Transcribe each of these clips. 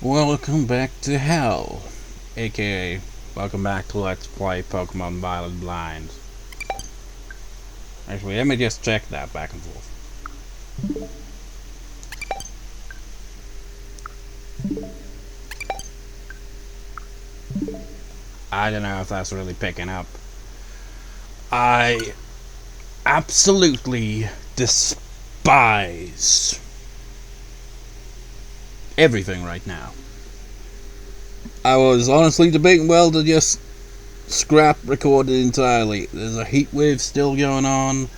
Welcome back to Hell, aka welcome back to Let's Play Pokemon Violet Blind. Actually, let me just check that back and forth. I don't know if that's really picking up. I absolutely despise everything right now. I was honestly debating whether to just scrap recorded entirely. There's a heat wave still going on.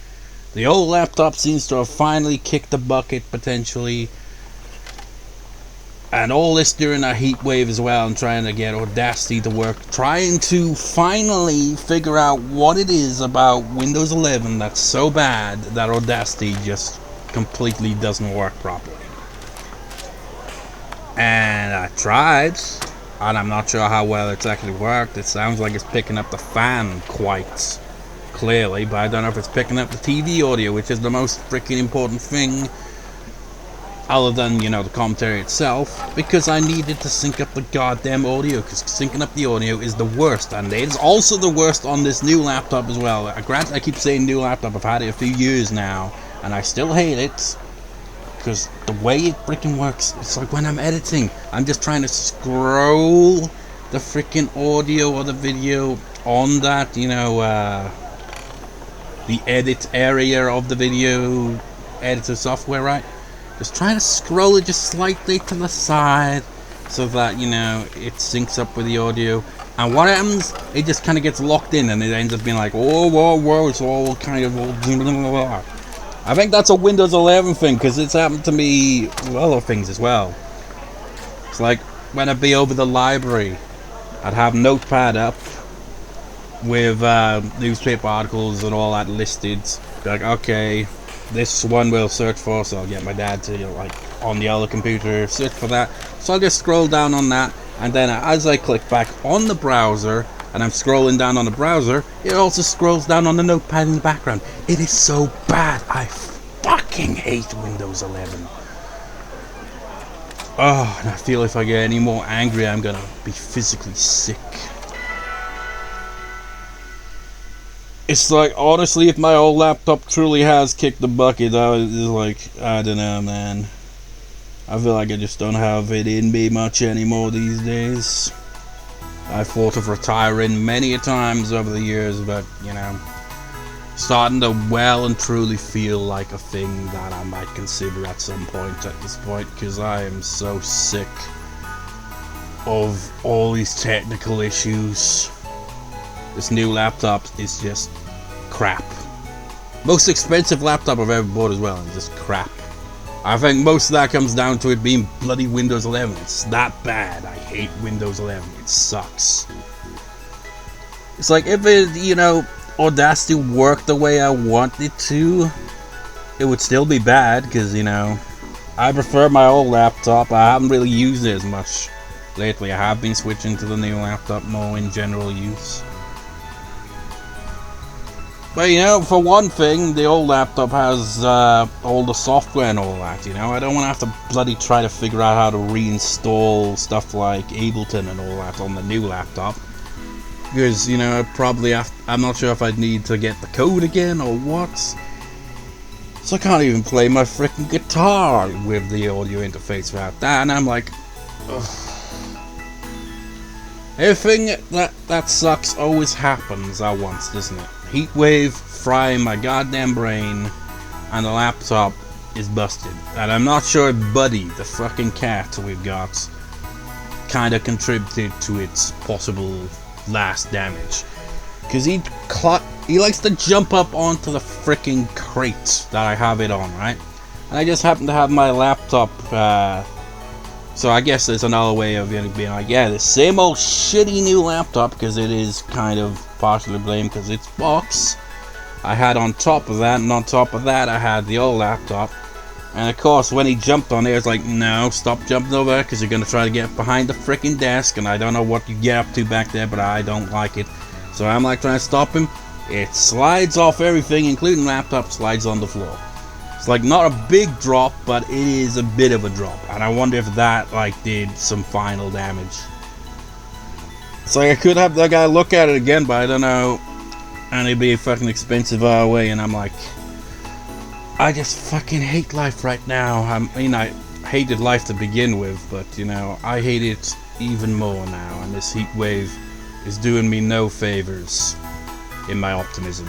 The old laptop seems to have finally kicked the bucket potentially. And all this during a heat wave as well, and trying to get Audacity to work. Trying to finally figure out what it is about Windows 11 that's so bad that Audacity just completely doesn't work properly. And I tried, and I'm not sure how well it's actually worked. It sounds like it's picking up the fan quite clearly, but I don't know if it's picking up the TV audio, which is the most freaking important thing, other than, you know, the commentary itself, because I needed to sync up the goddamn audio, because syncing up the audio is the worst, and it is also the worst on this new laptop as well. Granted, I keep saying new laptop, I've had it a few years now, and I still hate it, because the way it freaking works, it's like when I'm editing, I'm just trying to scroll the freaking audio or the video on that, you know, the edit area of the video editor software, right? Just trying to scroll it just slightly to the side so that, you know, it syncs up with the audio. And what happens, it just kind of gets locked in and it ends up being like, oh, whoa, whoa, it's all kind of all... I think that's a Windows 11 thing, because it's happened to me with other things as well. It's like when I'd be over the library, I'd have Notepad up with newspaper articles and all that listed. Be like, okay, this one we'll search for, so I'll get my dad to, you know, like, on the other computer, search for that. So I'll just scroll down on that, and then as I click back on the browser, and I'm scrolling down on the browser, it also scrolls down on the notepad in the background. It is so bad. I fucking hate Windows 11. Oh, and I feel if I get any more angry, I'm gonna be physically sick. It's like, honestly, if my old laptop truly has kicked the bucket, I was like, I don't know, man. I feel like I just don't have it in me much anymore these days. I've thought of retiring many a times over the years, but, you know, starting to well and truly feel like a thing that I might consider at some point at this point, because I am so sick of all these technical issues. This new laptop is just crap. Most expensive laptop I've ever bought as well, is just crap. I think most of that comes down to it being bloody Windows 11. It's that bad. I hate Windows 11. It sucks. It's like if it, you know, Audacity worked the way I want it to, it would still be bad, because, you know, I prefer my old laptop. I haven't really used it as much lately. I have been switching to the new laptop more in general use. But, you know, for one thing, the old laptop has all the software and all that, you know. I don't want to have to bloody try to figure out how to reinstall stuff like Ableton and all that on the new laptop. Because, you know, I'm not sure if I'd need to get the code again or what. So I can't even play my freaking guitar with the audio interface without that. And I'm like, ugh. Everything that sucks always happens at once, doesn't it? Heat wave frying my goddamn brain, and the laptop is busted. And I'm not sure if Buddy, the fucking cat we've got, kind of contributed to its possible last damage. Because he likes to jump up onto the freaking crate that I have it on, right? And I just happen to have my laptop, so I guess there's another way of being like, yeah, the same old shitty new laptop, because it is kind of partially blamed because it's box. I had on top of that, and on top of that I had the old laptop. And of course when he jumped on there, it's like, no, stop jumping over there, because you're going to try to get behind the freaking desk, and I don't know what you get up to back there, but I don't like it. So I'm like trying to stop him. It slides off everything, including laptop, slides on the floor. It's like not a big drop, but it is a bit of a drop, and I wonder if that like did some final damage. So I could have that guy look at it again, but I don't know, and it'd be fucking expensive our way, and I'm like, I just fucking hate life right now. I hated life to begin with, but you know, I hate it even more now, and this heat wave is doing me no favors in my optimism.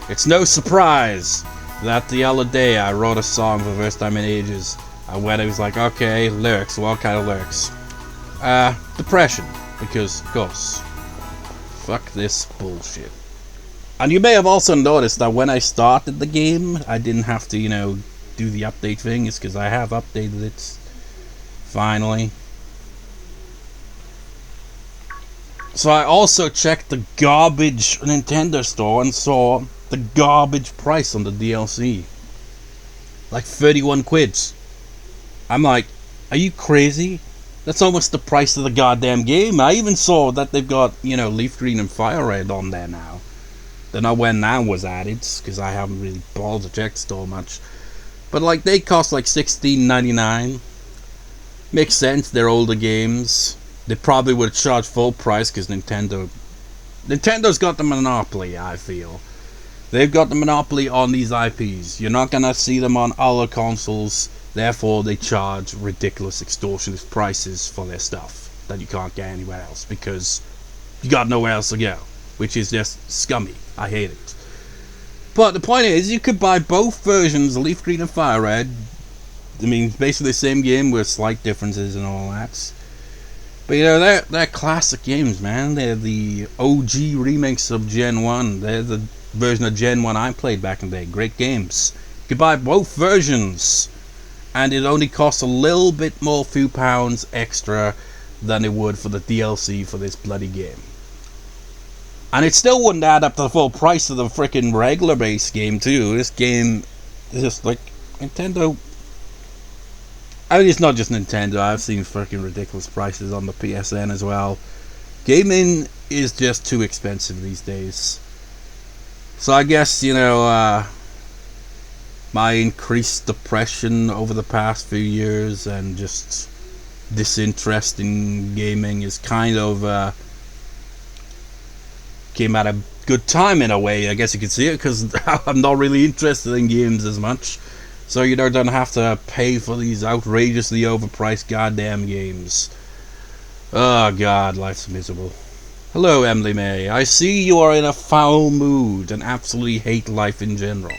It's no surprise that the other day I wrote a song for the first time in ages. I was like, okay, lyrics. What kind of lyrics? Depression. Because, of course, fuck this bullshit. And you may have also noticed that when I started the game, I didn't have to, do the update thing. It's because I have updated it. Finally. So I also checked the garbage Nintendo store and saw the garbage price on the DLC. Like 31 quids. I'm like, are you crazy? That's almost the price of the goddamn game. I even saw that they've got, Leaf Green and Fire Red on there now. Don't know when that was added, because I haven't really bothered to check the store much. But like, they cost like $16.99. Makes sense, they're older games. They probably would charge full price, because Nintendo's got the monopoly, I feel. They've got the monopoly on these IPs. You're not gonna see them on other consoles. Therefore, they charge ridiculous, extortionate prices for their stuff that you can't get anywhere else because you got nowhere else to go, which is just scummy. I hate it. But the point is, you could buy both versions, Leaf Green and Fire Red. I mean, basically the same game with slight differences and all that. But they're classic games, man. They're the OG remakes of Gen 1. They're the version of Gen 1 I played back in the day. Great games. You could buy both versions, and it only costs a little bit more, few pounds extra than it would for the DLC for this bloody game. And it still wouldn't add up to the full price of the freaking regular base game too. This game is just like Nintendo. I mean, it's not just Nintendo. I've seen freaking ridiculous prices on the PSN as well. Gaming is just too expensive these days. So I guess, my increased depression over the past few years and just disinterest in gaming is kind of came at a good time in a way. I guess you could see it because I'm not really interested in games as much. So don't have to pay for these outrageously overpriced goddamn games. Oh god, life's miserable. Hello, Emily May. I see you are in a foul mood and absolutely hate life in general.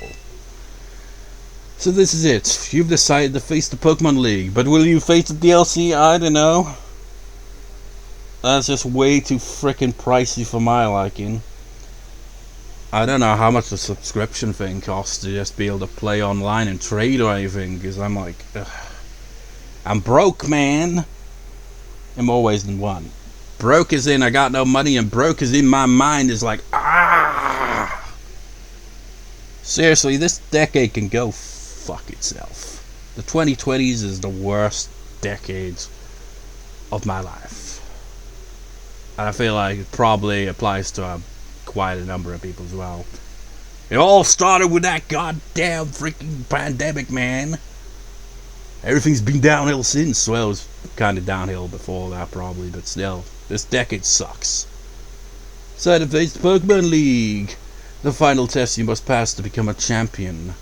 So this is it. You've decided to face the Pokemon League, but will you face the DLC? I don't know. That's just way too frickin' pricey for my liking. I don't know how much the subscription thing costs to just be able to play online and trade or anything, because I'm like, ugh. I'm broke, man. In more ways than one. Broke is in I got no money, and broke is in my mind is like, ah. Seriously, this decade can go fuck itself. The 2020s is the worst decade of my life. And I feel like it probably applies to quite a number of people as well. It all started with that goddamn freaking pandemic, man. Everything's been downhill since. Well, it was kind of downhill before that probably, but still, this decade sucks. So to face the Pokemon League, the final test you must pass to become a champion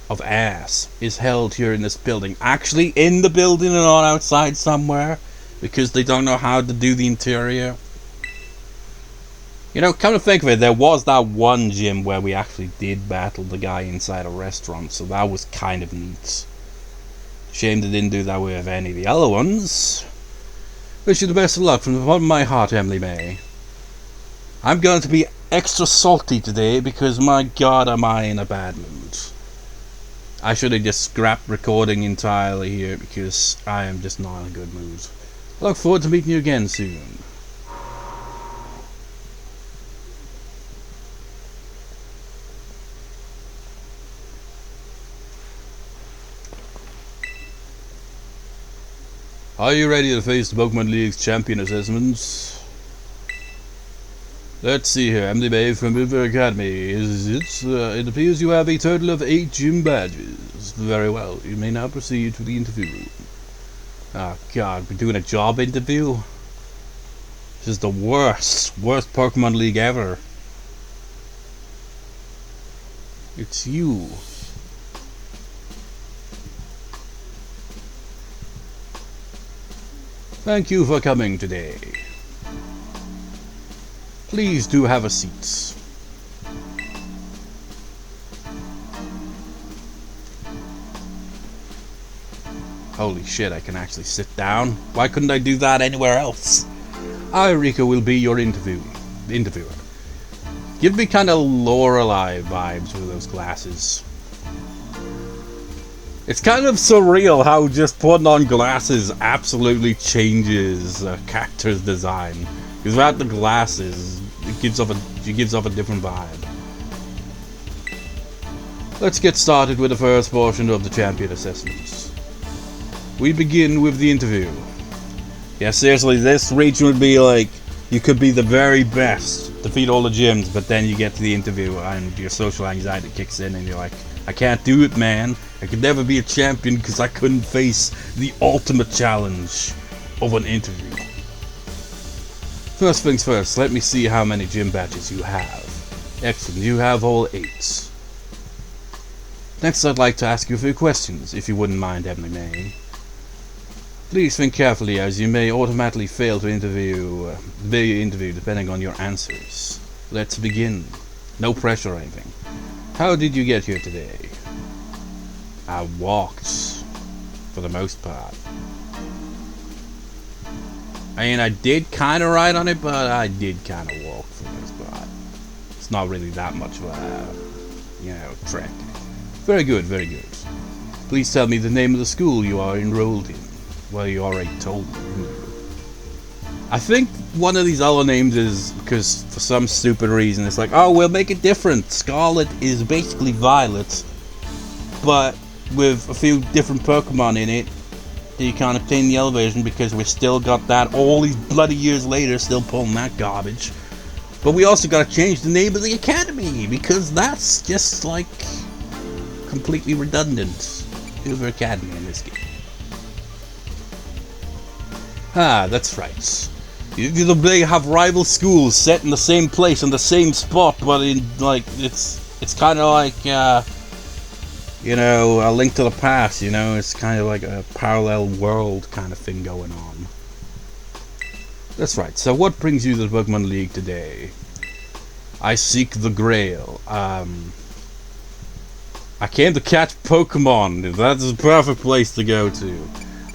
of ass is held here in this building. Actually in the building and not outside somewhere, because they don't know how to do the interior. Come to think of it, there was that one gym where we actually did battle the guy inside a restaurant, so that was kind of neat. Shame they didn't do that with any of the other ones. Wish you the best of luck from the bottom of my heart, Emily May. I'm going to be extra salty today because my god am I in a bad mood. I should have just scrapped recording entirely here because I am just not in a good mood. I look forward to meeting you again soon. Are you ready to face the Pokemon League's champion assessments? Let's see here. I'm the babe from River Academy. It appears you have a total of 8 gym badges. Very well. You may now proceed to the interview room. Oh god, we're doing a job interview? This is the worst Pokemon League ever. It's you. Thank you for coming today. Please do have a seat. Holy shit, I can actually sit down. Why couldn't I do that anywhere else? I, Rika, will be your interviewer. Give me kind of Lorelei vibes with those glasses. It's kind of surreal how just putting on glasses absolutely changes a character's design. Because without the glasses, she gives off a different vibe. Let's get started with the first portion of the champion assessments. We begin with the interview. Yeah, seriously, this region would be like, you could be the very best, defeat all the gyms, but then you get to the interview and your social anxiety kicks in and you're like, I can't do it, man. I could never be a champion because I couldn't face the ultimate challenge of an interview. First things first, let me see how many gym badges you have. Excellent, you have all 8. Next, I'd like to ask you a few questions, if you wouldn't mind, Emily May. Please think carefully, as you may automatically fail to be interviewed depending on your answers. Let's begin. No pressure or anything. How did you get here today? I walked, for the most part. I mean, I did kind of ride on it, but I did kind of walk for the most part. It's not really that much of a, trek. Very good, very good. Please tell me the name of the school you are enrolled in. Well, you already told me. I think one of these other names is because for some stupid reason it's like, oh, we'll make it different. Scarlet is basically Violet, but with a few different Pokemon in it that you can't obtain the yellow version because we still got that all these bloody years later, still pulling that garbage. But we also got to change the name of the academy because that's just like completely redundant. River Academy in this game. Ah, that's right. They have rival schools set in the same place in the same spot, but in like it's kind of like a Link to the Past. It's kind of like a parallel world kind of thing going on. That's right. So, what brings you to the Pokemon League today? I seek the Grail. I came to catch Pokemon. That's the perfect place to go to.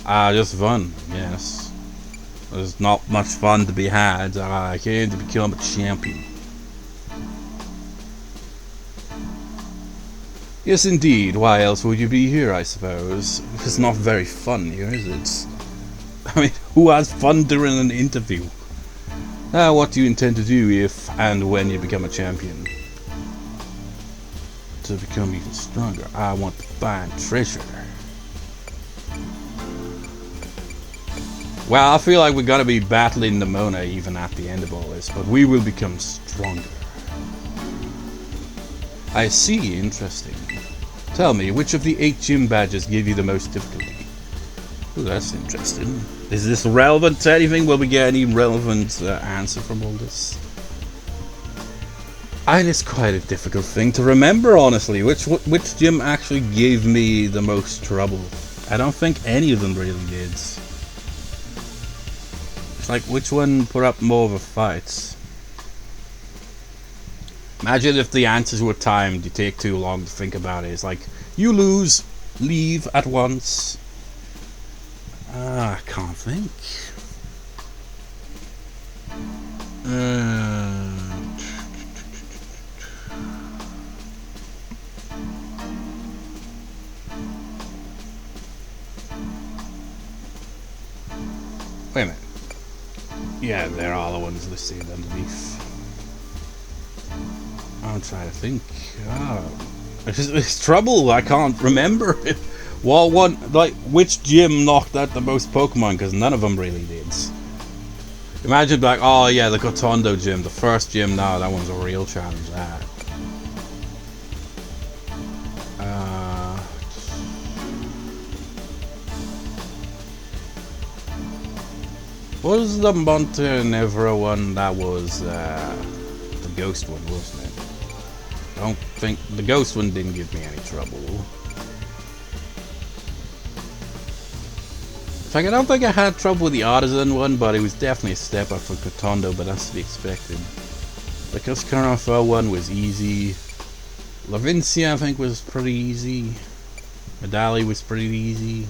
Just fun, yes. There's not much fun to be had. I came to become a champion. Yes, indeed. Why else would you be here, I suppose? It's not very fun here, is it? I mean, who has fun during an interview? What do you intend to do if and when you become a champion? To become even stronger, I want to find treasure. Well, I feel like we're gonna be battling Nemona even at the end of all this, but we will become stronger. I see, interesting. Tell me, which of the 8 gym badges give you the most difficulty? Oh, that's interesting. Is this relevant to anything? Will we get any relevant answer from all this? And it's quite a difficult thing to remember, honestly. Which gym actually gave me the most trouble? I don't think any of them really did. Like, which one put up more of a fight? Imagine if the answers were timed, you take too long to think about it. It's like, you lose, leave at once. I can't think. Wait a minute. Yeah, there are the ones listed underneath. I'm trying to think. It's trouble. I can't remember. Well, which gym knocked out the most Pokemon? Because none of them really did. Imagine like, oh yeah, the Kanto gym, the first gym. No, that one's a real challenge. That. What was the Montenegro one? That was the ghost one, wasn't it? I don't think the ghost one didn't give me any trouble. In fact, I don't think I had trouble with the artisan one, but it was definitely a step up for Kanto, but that's to be expected. The Cuscaranfo one was easy. Lavincia, I think, was pretty easy. Medali was pretty easy.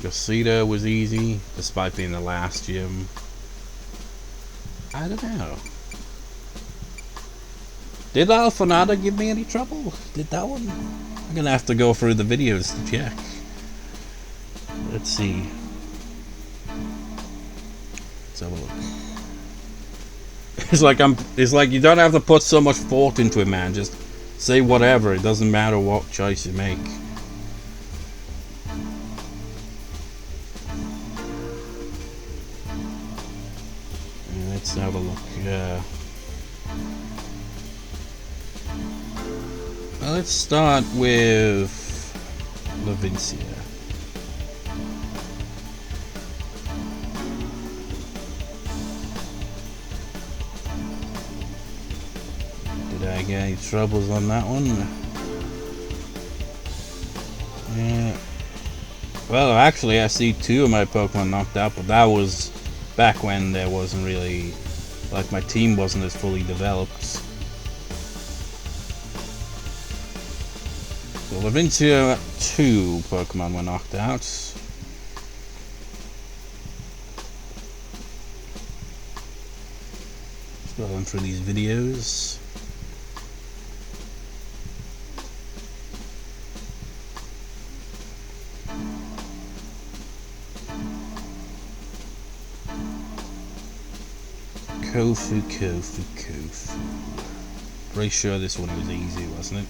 Geeta was easy, despite being the last gym. I don't know. Did Alfanada give me any trouble? Did that one? I'm gonna have to go through the videos to check. Let's see. Let's have a look. It's like you don't have to put so much thought into it, man. Just say whatever. It doesn't matter what choice you make. Let's have a look. Well, let's start with Lavincia. Did I get any troubles on that one? Yeah. Well, actually, I see 2 of my Pokemon knocked out, but that was back when there wasn't really, like, my team wasn't as fully developed. So Lavincia, 2 Pokemon were knocked out. Scrolling through these videos. Kofu. Pretty sure this one was easy, wasn't it?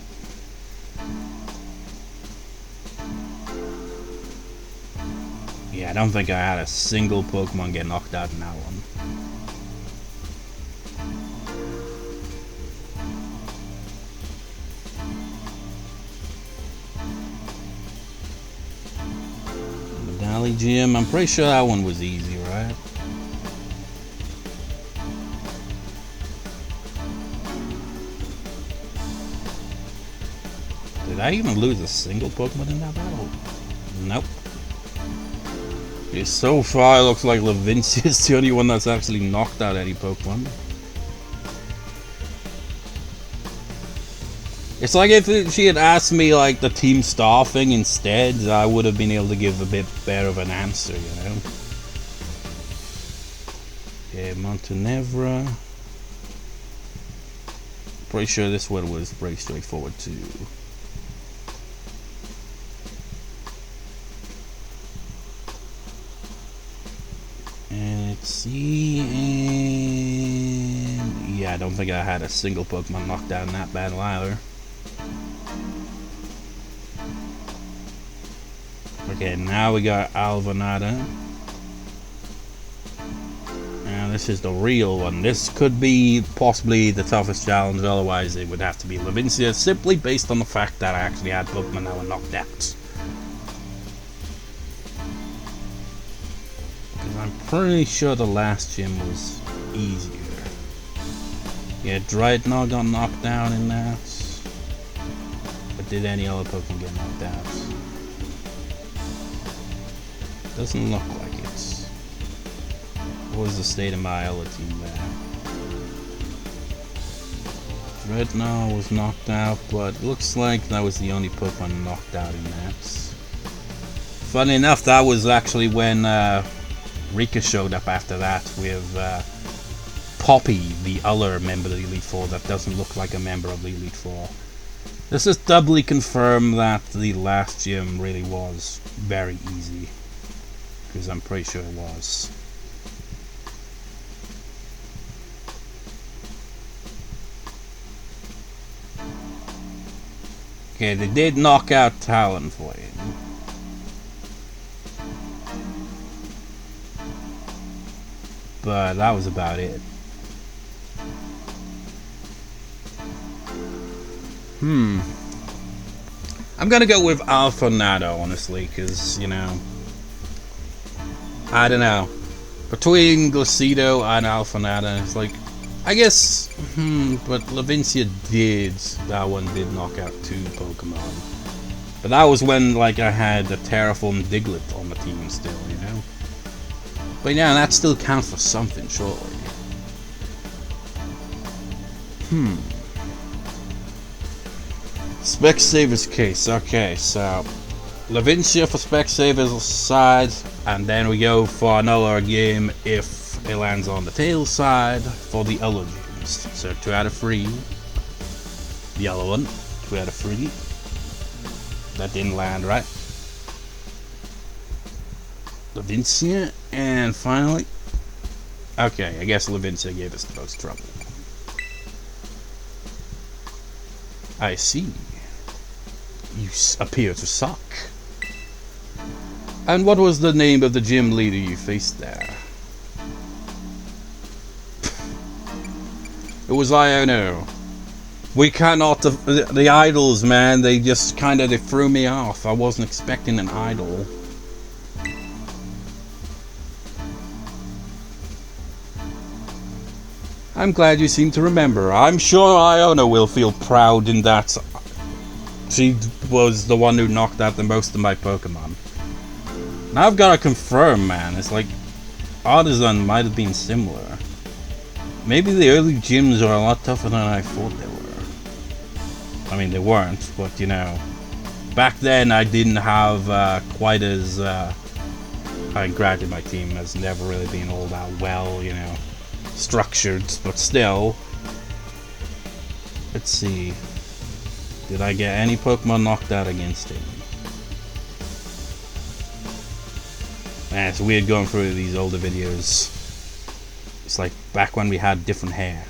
Yeah, I don't think I had a single Pokemon get knocked out in that one. Medali Gym, I'm pretty sure that one was easy, right? Did I even lose a single Pokemon in that battle? Nope. Okay, so far it looks like Lavincia is the only one that's actually knocked out any Pokemon. It's like if she had asked me like the team staffing instead, I would have been able to give a bit better of an answer, you know. Okay, Montenegro. Pretty sure this one was pretty straightforward too. And let's see, and yeah, I don't think I had a single Pokemon knocked out in that battle either. Okay, now we got Alvanada. Now this is the real one. This could be possibly the toughest challenge, otherwise it would have to be Lavincia, simply based on the fact that I actually had Pokemon that were knocked out. Because I'm pretty sure the last gym was easier. Yeah, Dreadnought got knocked out in that. But did any other Pokemon get knocked out? Doesn't look like it. What was the state of my other team there? Dreadnought was knocked out, but looks like that was the only Pokemon knocked out in that. Funny enough, that was actually when Rika showed up after that with Poppy, the other member of the Elite Four that doesn't look like a member of the Elite Four. This is doubly confirmed that the last gym really was very easy. Because I'm pretty sure it was. Okay, they did knock out Talonflame. but that was about it. I'm gonna go with Alphonado, honestly, because, you know, I don't know. Between Glacido and Alphonado, it's like, I guess, but Lavincia that one did knock out 2 Pokemon. But that was when, like, I had a Terraform Diglett on the team still, you know? But yeah, that still counts for something, surely. Specsavers case, okay, so Lavincia for Specsavers side, and then we go for another game if it lands on the tail side for the other gyms. So 2 out of 3. The other one, 2 out of 3. That didn't land, right? Lavincia, and finally, okay, I guess Lavincia gave us the most trouble. I see. You appear to suck. And what was the name of the gym leader you faced there? It was Iono. We cannot... The idols, man, they just kind of... They threw me off. I wasn't expecting an idol. I'm glad you seem to remember. I'm sure Iono will feel proud in that she was the one who knocked out the most of my Pokemon. Now I've got to confirm, man. It's like Artisan might have been similar. Maybe the early gyms are a lot tougher than I thought they were. I mean, they weren't, but you know, back then I didn't have quite as... granted, my team has never really been all that well, you know, structured, but still. Let's see. Did I get any Pokemon knocked out against him? Man, it's weird going through these older videos. It's like back when we had different hair.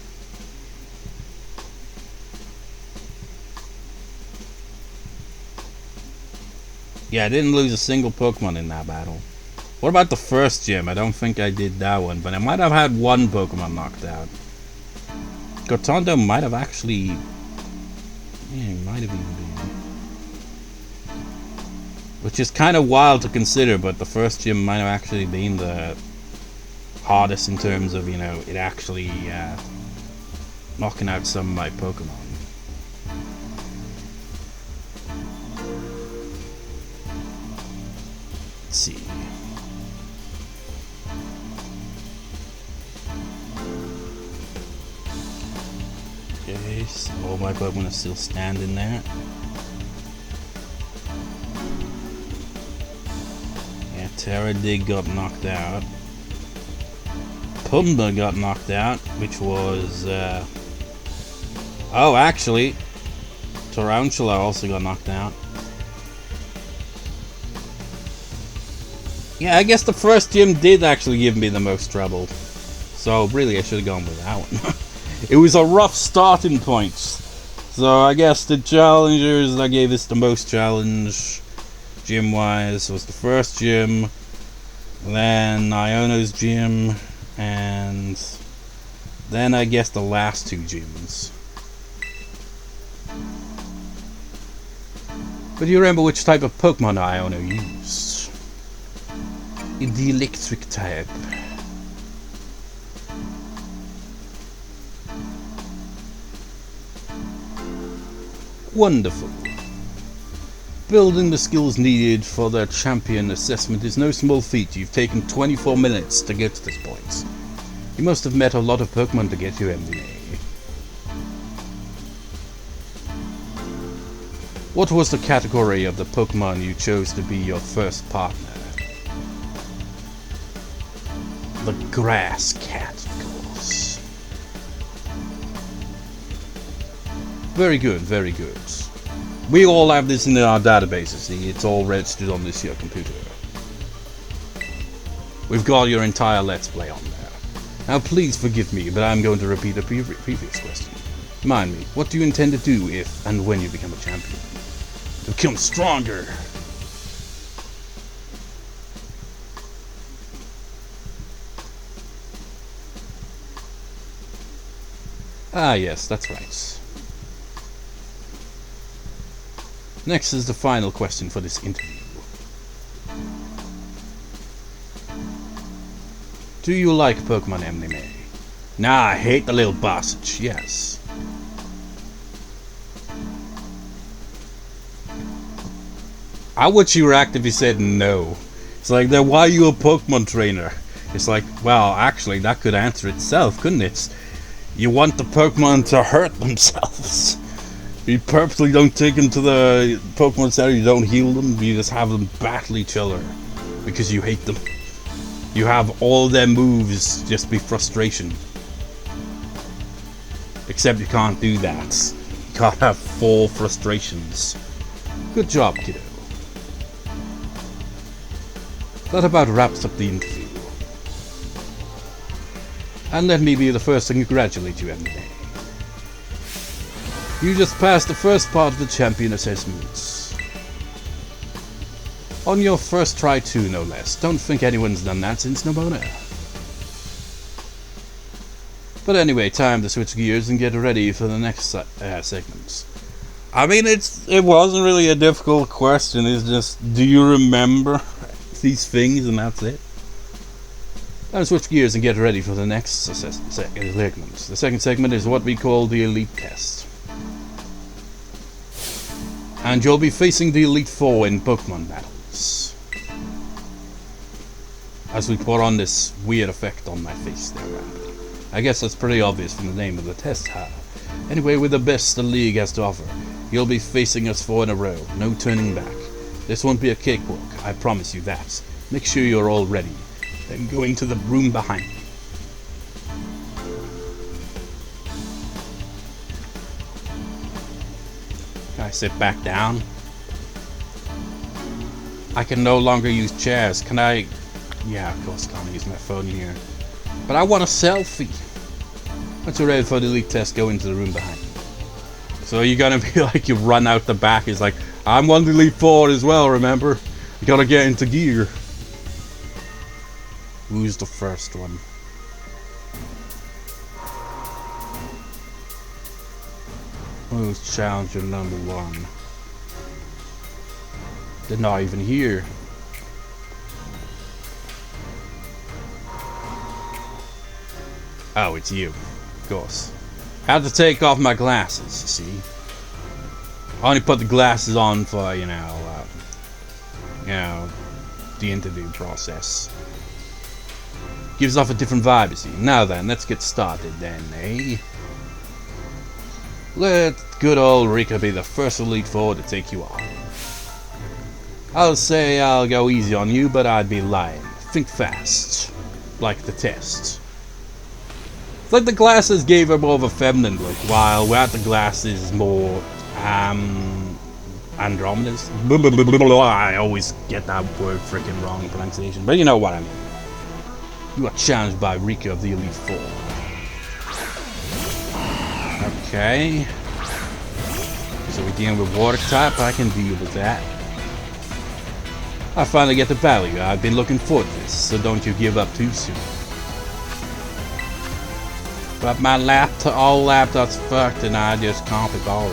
Yeah, I didn't lose a single Pokemon in that battle. What about the first gym? I don't think I did that one, but I might have had 1 Pokemon knocked out. Gotondo might have actually... Yeah, it might have even been. Which is kind of wild to consider, but the first gym might have actually been the hardest in terms of, you know, it actually knocking out some of my Pokemon. Let's see. Okay, so all my Pokemon are still standing there. Yeah, Terradig got knocked out. Pumba got knocked out, which was... Oh, actually, Tarantula also got knocked out. Yeah, I guess the first gym did actually give me the most trouble. So, really, I should have gone with that one. It was a rough starting point. So, I guess the challengers that gave us the most challenge, gym-wise, was the first gym, then Iono's gym, and then I guess the last 2 gyms. But do you remember which type of Pokemon Iono used? The electric type. Wonderful. Building the skills needed for the champion assessment is no small feat. You've taken 24 minutes to get to this point. You must have met a lot of Pokemon to get here, MDA. What was the category of the Pokemon you chose to be your first partner? The grass cat, of course. Very good, very good. We all have this in our databases, see? It's all registered on this here computer. We've got your entire Let's Play on there. Now please forgive me, but I'm going to repeat a previous question. Mind me, what do you intend to do if and when you become a champion? To become stronger! Ah, yes, that's right. Next is the final question for this interview. Do you like Pokemon anime? Nah, I hate the little bastard, yes. How would you react if you said no? It's like, then why are you a Pokemon trainer? It's like, well, actually, that could answer itself, couldn't it? You want the Pokemon to hurt themselves. You purposely don't take them to the Pokemon Center, you don't heal them, you just have them battle each other because you hate them. You have all their moves just be frustration. Except you can't do that. You can't have 4 frustrations. Good job, kiddo. That about wraps up the interview. And let me be the first to congratulate you, Emily. You just passed the first part of the champion assessments. On your first try too, no less. Don't think anyone's done that since Nobona. But anyway, time to switch gears and get ready for the next segment. I mean, it wasn't really a difficult question. It's just, do you remember these things, and that's it. Time to switch gears and get ready for the next segment. The second segment is what we call the Elite Test. And you'll be facing the Elite Four in Pokemon battles. As we put on this weird effect on my face there, Ramble. I guess that's pretty obvious from the name of the test, huh? Anyway, with the best the league has to offer, you'll be facing us 4 in a row, no turning back. This won't be a cakewalk, I promise you that. Make sure you're all ready. Then go into the room behind me. Can I sit back down? I can no longer use chairs. Can I? Yeah, of course I can't use my phone here. But I want a selfie. Once you're ready for the elite test, go into the room behind me. So you're gonna be like, you run out the back. It's like, I'm one of the Elite Four as well, remember? You gotta get into gear. Who's the first one? Who's challenger number 1? They're not even here. Oh, it's you. Of course. I had to take off my glasses, you see. I only put the glasses on for, you know, the interview process. Gives off a different vibe, you see. Now then, let's get started then, eh? Let good old Rika be the first Elite Four to take you on. I'll say I'll go easy on you, but I'd be lying. Think fast. Like the test. It's like the glasses gave her more of a feminine look, while without the glasses more, andromedous? I always get that word freaking wrong pronunciation, but you know what I mean. You are challenged by Rika of the Elite Four. Okay. So we're dealing with water type, I can deal with that. I finally get to battle you. I've been looking forward to this, so don't you give up too soon. But my old laptop's fucked and I just can't be bothered.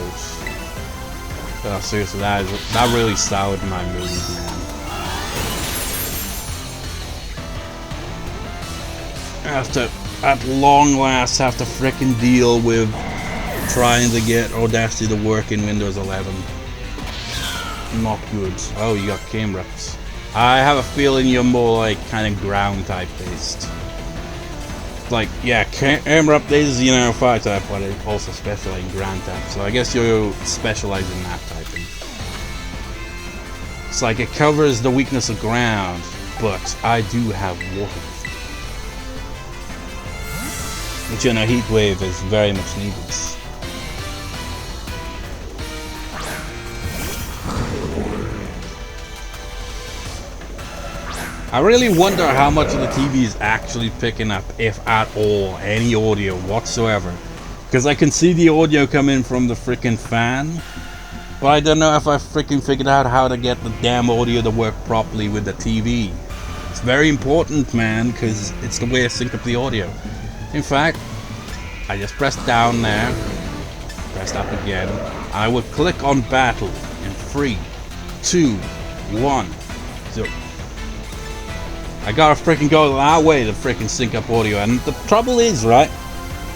Oh, seriously, that really soured my mood, man. At long last, have to frickin' deal with trying to get Audacity to work in Windows 11. Not good. Oh, you got cameras. I have a feeling you're more like kind of ground type based. Like, yeah, camera updates, you know, fire type, but it also specialize in ground type. So I guess you specialize in that typing. It's like it covers the weakness of ground, but I do have water. Which in a heat wave is very much needed. I really wonder how much of the TV is actually picking up, if at all, any audio whatsoever. Because I can see the audio coming from the freaking fan, but I don't know if I freaking figured out how to get the damn audio to work properly with the TV. It's very important, man, because it's the way I sync up the audio. In fact, I just press down there, press up again, and I will click on battle in 3, 2, 1, 0. I gotta freaking go that way to freaking sync up audio, and the trouble is, right,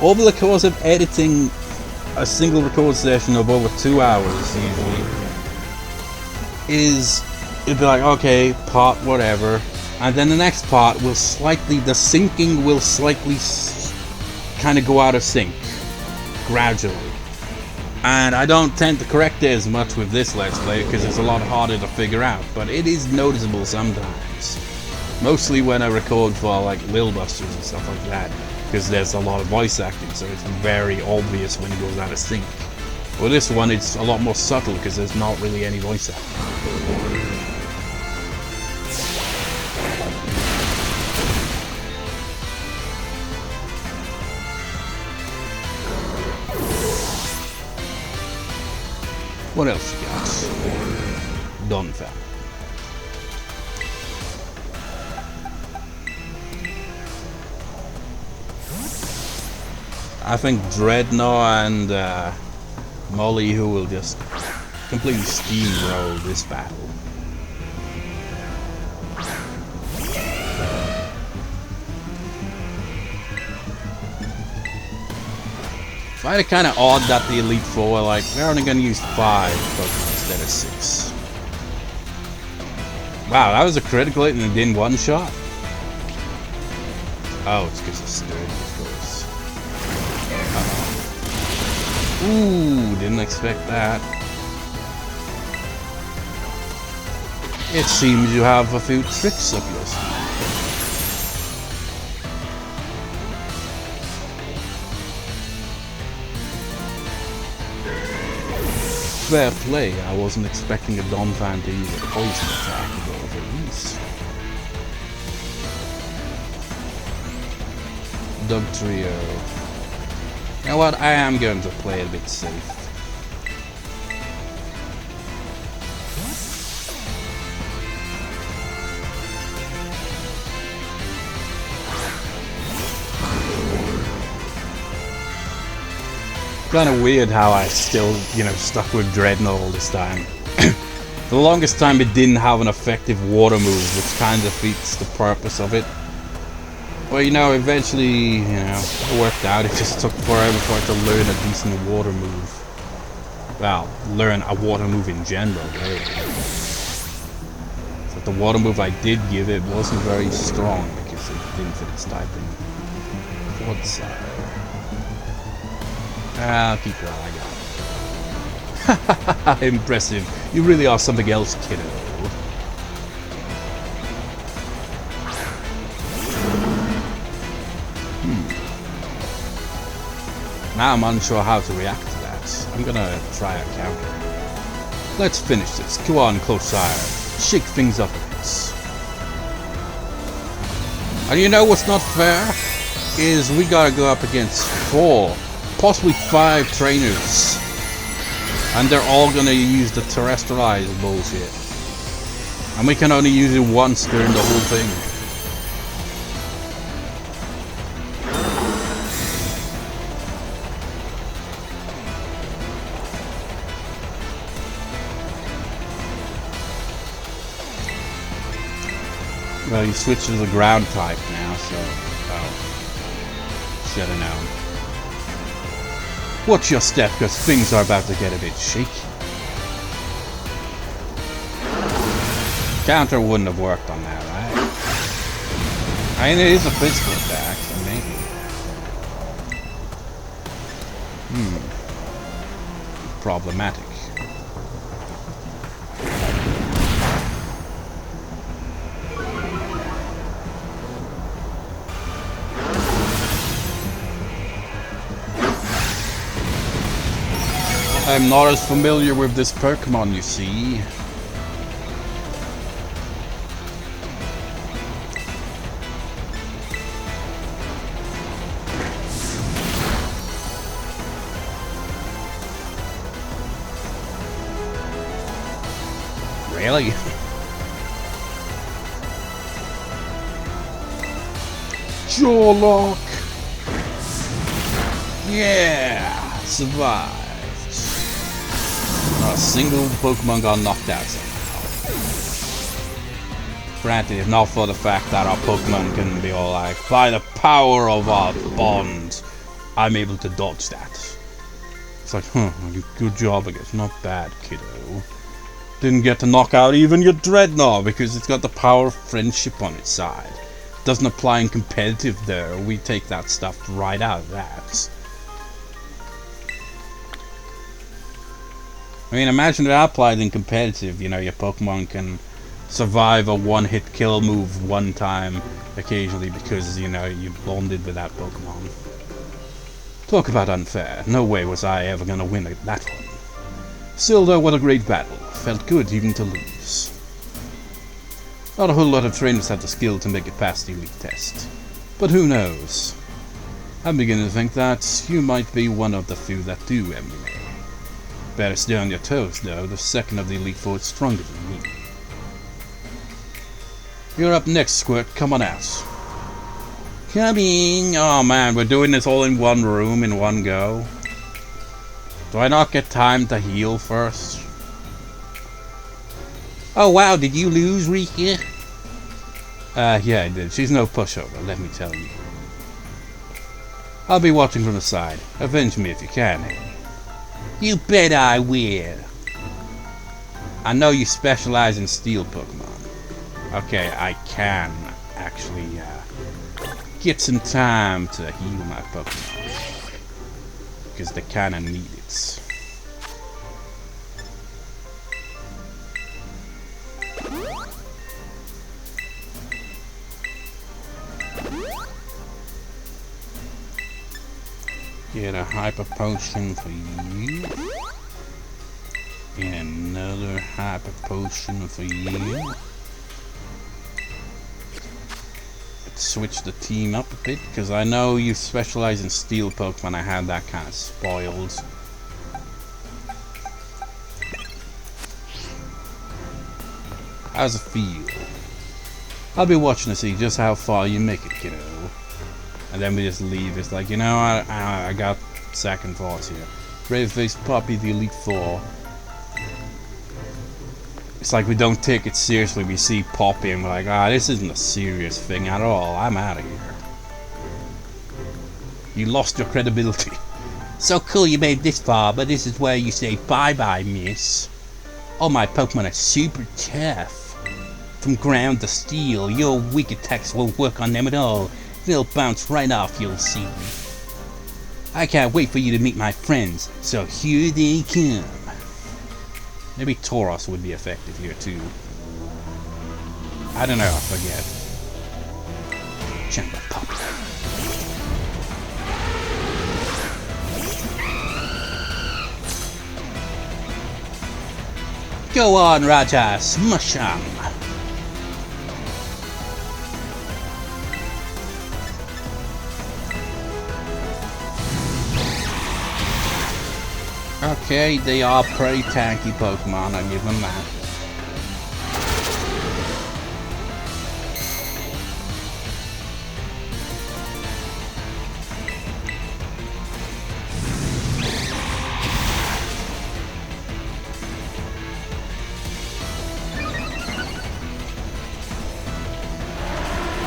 over the course of editing a single record session of over 2 hours usually, is it'll be like, okay, part whatever, and then the next part will slightly, the syncing will slightly kind of go out of sync gradually, and I don't tend to correct it as much with this Let's Play because it's a lot harder to figure out, but it is noticeable sometimes, mostly when I record for like Lil Busters and stuff like that, because there's a lot of voice acting, so it's very obvious when it goes out of sync. Well, this one it's a lot more subtle because there's not really any voice acting. What else you got? Done, fam. I think Dreadnought and Molly, who will just completely steamroll this battle. I find it kind of odd that the Elite Four, like, they're only going to use 5 Pokemon instead of 6. Wow, that was a critical hit and it didn't one-shot? Oh, it's because it's sturdy, of course. Uh-oh. Ooh, didn't expect that. It seems you have a few tricks up your sleeve. Fair play, I wasn't expecting a Donphan to use a poison attack to go over these. Dugtrio. You know what, I am going to play it a bit safe. Kind of weird how I still, stuck with Dreadnought all this time. For the longest time it didn't have an effective water move, which kind of defeats the purpose of it. But eventually, it worked out. It just took forever for it to learn a decent water move. Well, learn a water move in general, really. But the water move I did give it wasn't very strong because it didn't fit its typing. What's that? I'll keep it all I got. Impressive. You really are something else, kiddo. Now I'm unsure how to react to that. I'm gonna try a counter. Let's finish this. Go on, Closire. Shake things up a bit. And you know what's not fair? Is we gotta go up against 4, possibly 5 trainers. And they're all gonna use the terrestrialize bullshit. And we can only use it once during the whole thing. Well, you switched to the ground type now, so... Oh. Should have known. Watch your step, because things are about to get a bit shaky. Counter wouldn't have worked on that, right? I mean, it is a physical attack, so maybe. Problematic. I'm not as familiar with this Pokemon, you see. Really? Jaw lock! Yeah! Survived. Not a single Pokemon got knocked out somehow. Granted, if not for the fact that our Pokemon can be all like, by the power of our bond, I'm able to dodge that. It's like, good job, I guess. Not bad, kiddo. Didn't get to knock out even your Dreadnought because it's got the power of friendship on its side. Doesn't apply in competitive though. We take that stuff right out of that. I mean, imagine if I applied in competitive, you know, your Pokemon can survive a one-hit kill move one time occasionally because, you know, you bonded with that Pokemon. Talk about unfair. No way was I ever gonna win that one. Still though, what a great battle. Felt good even to lose. Not a whole lot of trainers had the skill to make it past the elite test. But who knows? I'm beginning to think that you might be one of the few that do envy me. Better stay on your toes though, the second of the Elite Four is stronger than me. You're up next, Squirt, come on out. Coming! Oh man, we're doing this all in one room, in one go. Do I not get time to heal first? Oh wow, did you lose, Rika? Yeah I did. She's no pushover, let me tell you. I'll be watching from the side. Avenge me if you can. You bet I will. I know you specialize in steel Pokemon. Okay, I can actually get some time to heal my Pokemon. Because they kinda need it. Get a Hyper Potion for you. And another Hyper Potion for you. Let's switch the team up a bit, because I know you specialize in steel Pokemon. I had that kind of spoiled. How's it feel? I'll be watching to see just how far you make it, kiddo. And then we just leave. It's like, you know, I got second thoughts here. Brave-faced Puppy, the Elite Four. It's like we don't take it seriously. We see Poppy and we're like, this isn't a serious thing at all. I'm out of here. You lost your credibility. So cool you made this far, but this is where you say bye-bye, miss. All my Pokemon are super tough. From ground to steel, your weak attacks won't work on them at all. They'll bounce right off, you'll see. I can't wait for you to meet my friends, so here they come. Maybe Tauros would be effective here too. I don't know, I forget. Chamber Pop. Go on, Raja, smush 'em. Okay, they are pretty tanky Pokemon, I give them that.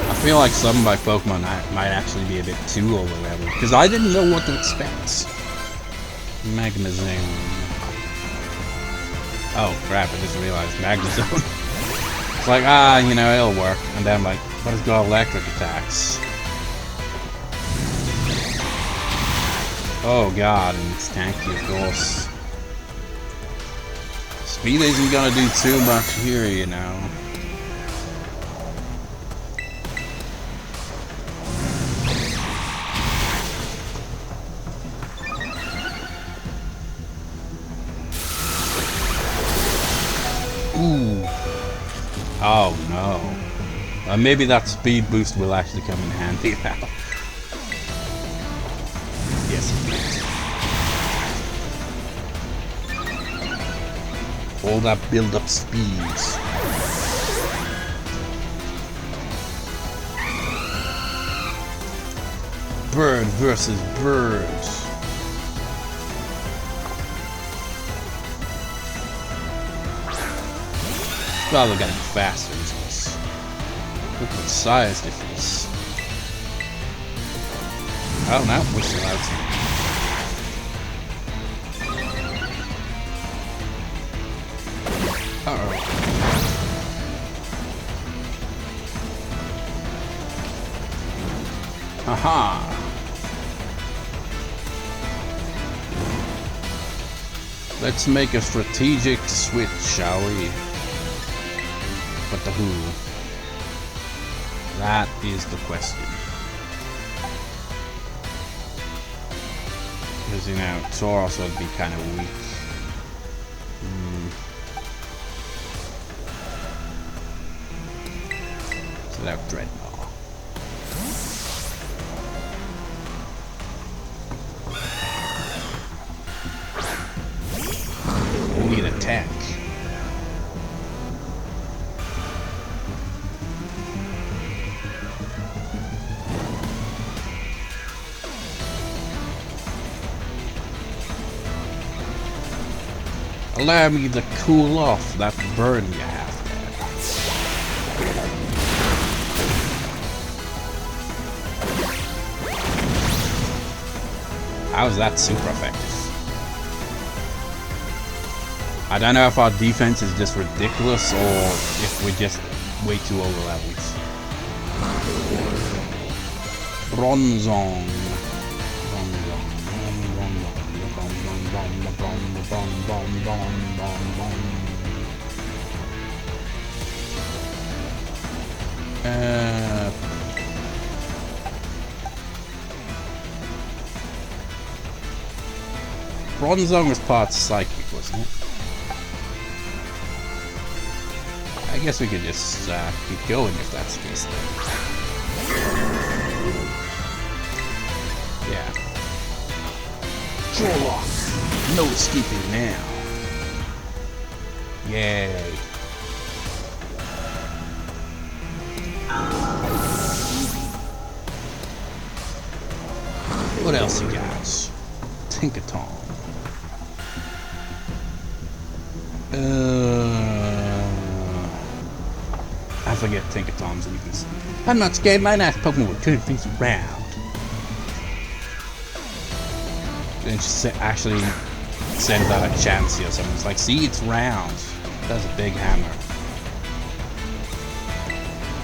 I feel like some of my Pokemon might actually be a bit too over leveled, because I didn't know what to expect. Magnezone. Oh crap, I just realized Magnezone. It's like, you know, it'll work. And then I'm like, but it's got electric attacks. Oh god, and it's tanky of course. Speed isn't gonna do too much here, you know. Ooh. Oh no. Maybe that speed boost will actually come in handy now. Yes, it will. All that build up speeds. Bird versus bird. Probably gotta be faster, isn't this? Look at the size difference. Oh no, we're still out. Uh-oh. Haha. Let's make a strategic switch, shall we? But the who? That is the question. Because, you know, Tauros would be kind of weak. So that Dreadnought. We need a tank. Allow me to cool off that burn you have there. How's that super effective? I don't know if our defense is just ridiculous or if we're just way too over-leveled. Bronzong. Bronzong was part psychic, wasn't it? I guess we could just keep going if that's the case then. Yeah. Draw lock. No escaping now. Yay. What else you got? Tinkaton. I forget Tinkaton's weakness. I'm not scared, my nice Pokemon will turn things around. And she actually sends out a Chansey or something. It's like, see, it's round. That's a big hammer.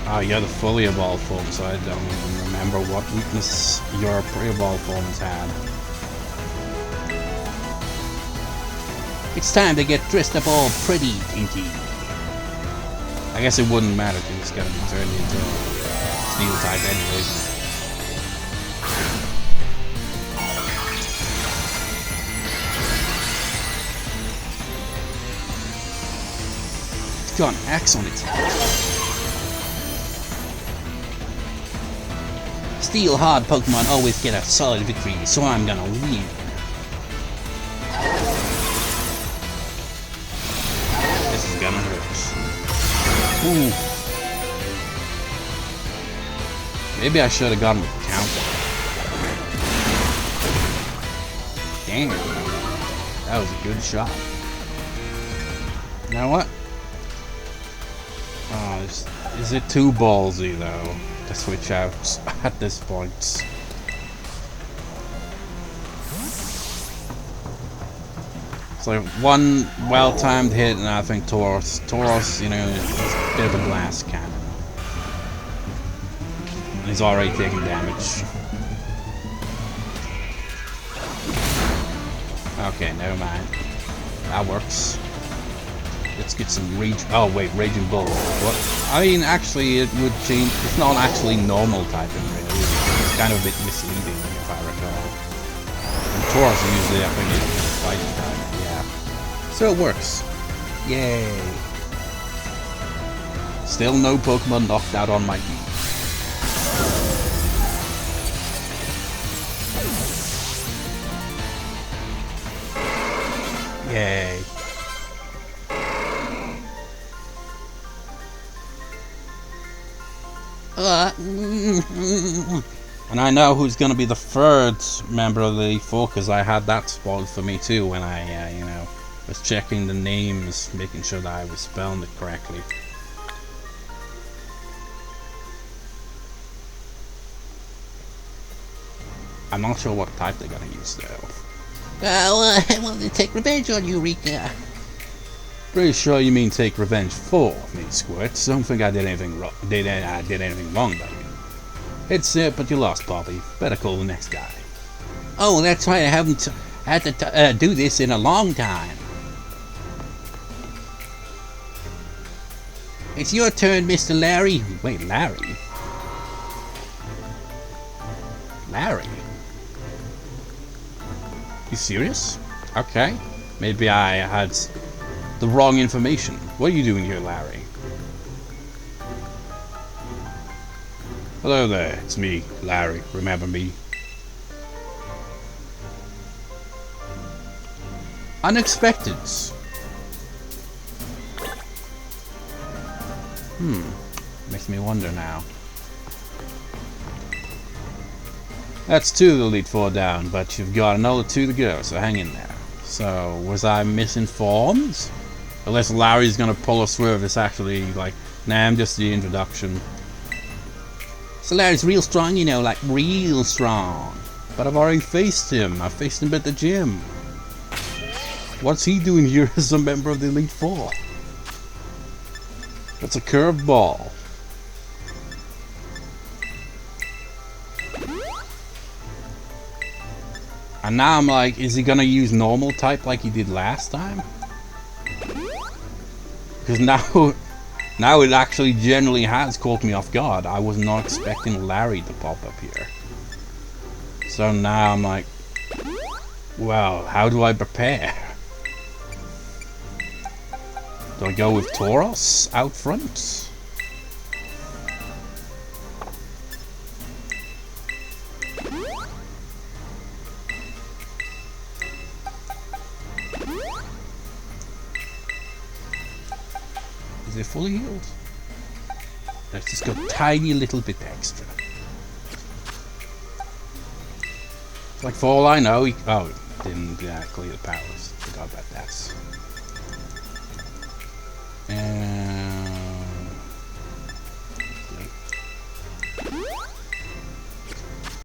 Oh, you're the fully evolved form, so I don't even remember what weakness your pre-evolved forms had. It's time to get dressed up all pretty, Tinky. I guess it wouldn't matter because it's gotta be turned into steel type anyways. It's got an axe on its head. Steel hard Pokemon always get a solid victory, so I'm gonna win. This is gonna hurt. Ooh. Maybe I should have gone with Kanto. Damn. That was a good shot. You know what? Oh, is it too ballsy though to switch out at this point? It's like one well-timed hit, and I think Tauros, you know, is a bit of a glass cannon. And he's already taking damage. Okay, never mind. That works. Let's get some rage. Oh wait, Raging Bull. What? I mean, actually, it would change. It's not actually normal typing, really. It's kind of a bit misleading, if I recall. And Tauros usually, I think, it's fighting type. Yeah. So it works. Yay. Still no Pokemon knocked out on my team. Yay. And I know who's going to be the third member of the Elite Four, because I had that spoiled for me too when I, you know, Was checking the names, making sure that I was spelling it correctly. I'm not sure what type they're gonna use though. I want to take revenge on you, Rika. Pretty sure you mean take revenge for me, Squirts. Don't think I did anything wrong. Did anything wrong by you. It's it, but you lost, Bobby. Better call the next guy. Oh, that's right. I haven't had to do this in a long time. It's your turn, Mr. Larry. Wait, Larry? Larry? You serious? Okay. Maybe I had the wrong information. What are you doing here, Larry? Hello there, it's me, Larry. Remember me? Unexpected. Makes me wonder now. That's 2 of the Elite 4 down, but you've got another 2 to go, so hang in there. So, was I misinformed? Unless Larry's gonna pull us through if it's actually like, nah, I'm just the introduction. So Larry's real strong, you know, like real strong. But I've already faced him. I faced him at the gym. What's he doing here as a member of the Elite 4? That's a curveball. And now I'm like, is he gonna use normal type like he did last time? Because now it actually generally has caught me off guard. I was not expecting Larry to pop up here. So now I'm like, well, how do I prepare? Do I go with Tauros out front? Is it fully healed? Let's just go tiny little bit extra. Like for all I know, he didn't clear the powers. Forgot about that.